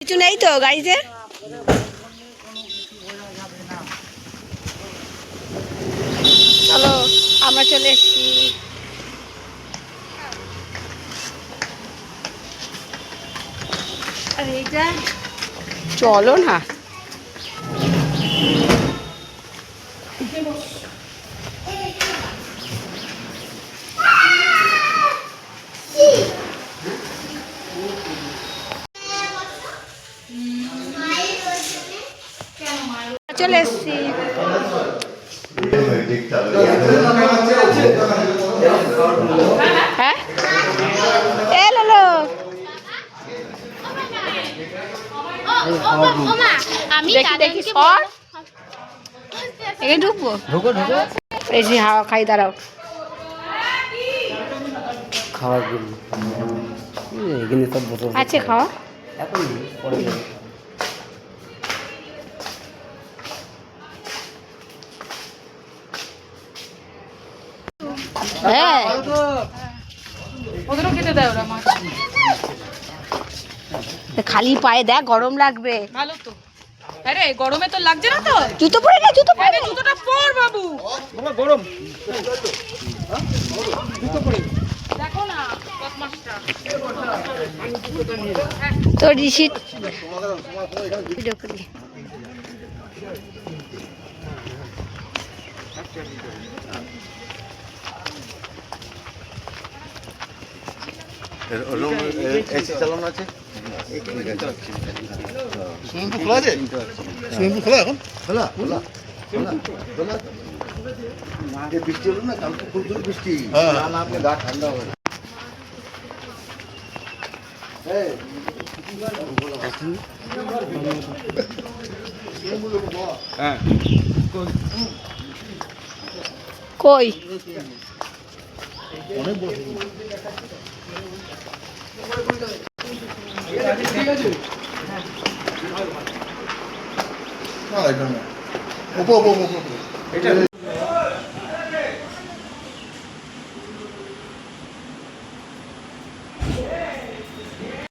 কিছু নেই তো গাড়িতে? চলো আমরা চলে এসেছি। আর এইটা চলো না, চলে এসছি। হ্যাঁ এ লালো দেখি দেখি সর এখানে ঢুকবো, এসে হাওয়া খাই, দাঁড়াও। খাওয়ার জন্য এখানে সব বোতল আছে খাওয়া, এখন পরে যাবে। হ্যাঁ ওদেরও খেতে দেয় ওরা মাছ। খালি পায়ে দেখ, গরম লাগবে। ভালো তো। আরে গরমে তো লাগছে না তো? জুতো পরে নে, জুতো পরে আরে জুতোটা পর বাবু। বাবা গরম। জুতো পরে। দেখো না বদমাশটা। তো রিসিট ভিডিও করি। এসি চালানো আছে। সুইমিং পুল খোলা আছে? সুইমিং পুল খোলা এখন? খোলা খোলা খোলা খোলা। বৃষ্টি হলো না, কালকে খুব জোর বৃষ্টি। না না, আপনি গা ঠান্ডা হবে। কই না এটা না, ওপো ওপো ওপো এটা